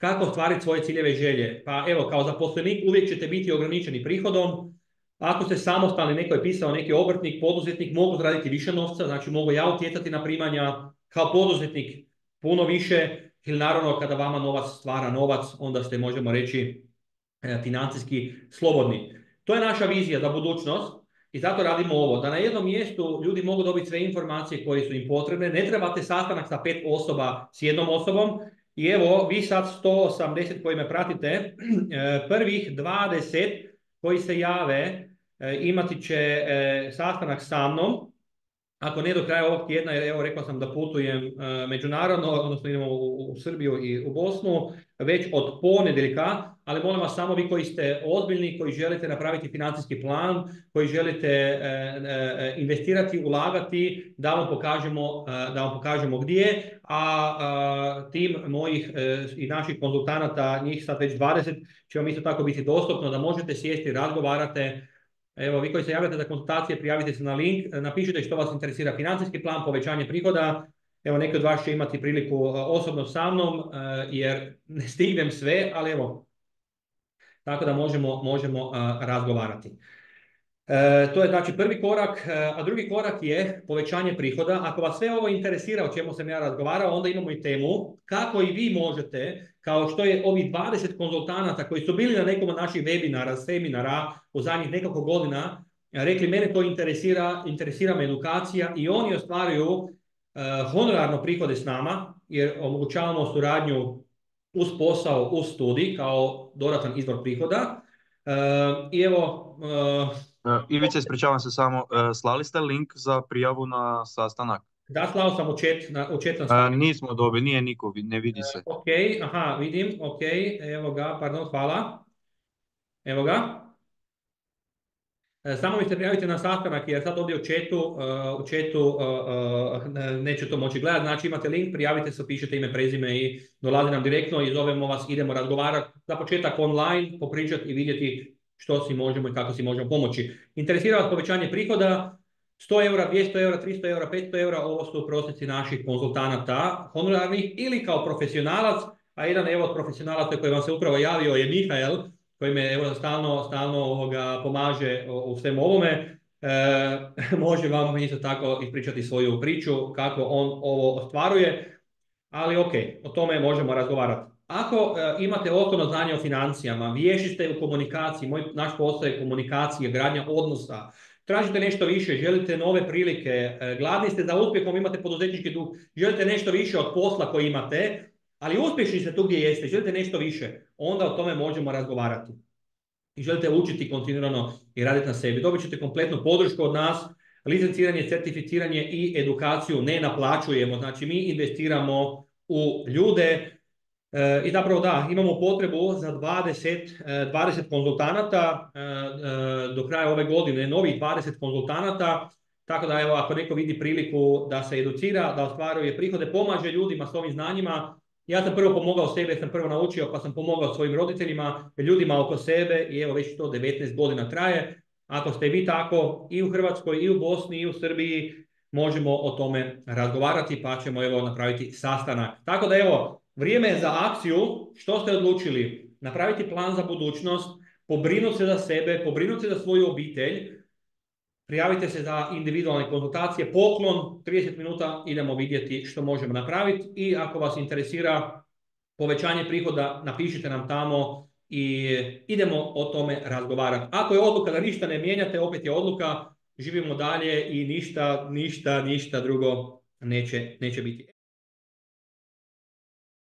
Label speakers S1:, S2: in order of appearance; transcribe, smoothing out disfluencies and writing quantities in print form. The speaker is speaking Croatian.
S1: Kako ostvariti svoje ciljeve i želje? Pa evo, kao zaposlenik uvijek ćete biti ograničeni prihodom. Ako ste samostalni, neko je pisao, neki obrtnik, poduzetnik, mogu zaraditi više novca, znači mogu ja utjecati na primanja, kao poduzetnik puno više, ili naravno kada vama novac stvara novac, onda ste, možemo reći, financijski slobodni. To je naša vizija za budućnost i zato radimo ovo, da na jednom mjestu ljudi mogu dobiti sve informacije koje su im potrebne, ne trebate sastanak sa 5 osoba s jednom osobom. I evo, vi sad 180 koji me pratite, prvih 20 koji se jave imati će sastanak sa mnom. Ako ne do kraja ovog tjedna, jer evo rekao sam da putujem međunarodno, odnosno idemo u Srbiju i u Bosnu, već od ponedjeljka, ali molim vas samo vi koji ste ozbiljni, koji želite napraviti financijski plan, koji želite investirati, ulagati, da vam pokažemo gdje, a tim mojih i naših konzultanata, njih sad već 20, će vam isto tako biti dostupno da možete sjesti, razgovarate. Evo, vi koji se javljate za konsultacije, prijavite se na link, napišite što vas interesira, financijski plan, povećanje prihoda. Evo, neki od vas će imati priliku osobno sa mnom, jer ne stignem sve, ali evo, tako da možemo razgovarati. To je znači prvi korak, a drugi korak je povećanje prihoda. Ako vas sve ovo interesira o čemu sam ja razgovarao, onda imamo i temu kako i vi možete, kao što je ovih 20 konzultanata koji su bili na nekom od naših webinara, seminara u zadnjih nekoliko godina, rekli mene to interesira me edukacija i oni ostvaruju honorarno prihode s nama, jer omogućavamo suradnju uz posao, uz studij kao dodatan izvor prihoda. I evo,
S2: Ivica, ispričavam se samo, slali ste link za prijavu na sastanak?
S1: da, slao sam u chat na stavljen.
S2: Nismo dobili, nije niko, ne vidi se.
S1: Ok, aha, vidim, ok, evo ga, pardon, hvala. Evo ga. Samo mi se prijavite na sastanak jer sad ovdje u chatu neću to moći gledati. Znači imate link, prijavite se, pišete ime, prezime i dolazi nam direktno i zovemo vas, idemo razgovarati. Za početak online, popričati i vidjeti što si možemo i kako si možemo pomoći. Interesira vas povećanje prihoda, 100 eura, 200 eura, 300 eura, 500 eura, ovo su prosjeci naših konzultanata honorarnih ili kao profesionalac, a jedan evo od profesionalaca koji vam se upravo javio je Mihael, koji me evo, stalno pomaže u svemu ovome, može vam isto tako ispričati svoju priču kako on ovo ostvaruje, ali ok, o tome možemo razgovarati. Ako imate osnovno znanje o financijama, vješti ste u komunikaciji, naš posao je komunikacija, gradnja odnosa, tražite nešto više, želite nove prilike, gladni ste za uspjehom, imate poduzetnički duh, želite nešto više od posla koji imate, ali uspješni ste tu gdje jeste, želite nešto više, onda o tome možemo razgovarati. I želite učiti kontinuirano i raditi na sebi. Dobit ćete kompletnu podršku od nas, licenciranje, certificiranje i edukaciju ne naplaćujemo. Znači mi investiramo u ljude i zapravo da, imamo potrebu za 20 konzultanata do kraja ove godine, novih 20 konzultanata. Tako da evo, ako neko vidi priliku da se educira, da ostvaruje prihode, pomaže ljudima s ovim znanjima. Ja sam prvo pomogao sebe, sam prvo naučio, pa sam pomogao svojim roditeljima, ljudima oko sebe i evo već to 19 godina traje. Ako ste vi tako i u Hrvatskoj, i u Bosni, i u Srbiji, možemo o tome razgovarati pa ćemo evo napraviti sastanak. Tako da evo, vrijeme je za akciju. Što ste odlučili? Napraviti plan za budućnost, pobrinuti se za sebe, pobrinuti se za svoju obitelj, prijavite se za individualne konzultacije, poklon, 30 minuta, idemo vidjeti što možemo napraviti i ako vas interesira povećanje prihoda, napišite nam tamo i idemo o tome razgovarati. Ako je odluka da ništa ne mijenjate, opet je odluka, živimo dalje i ništa drugo neće biti.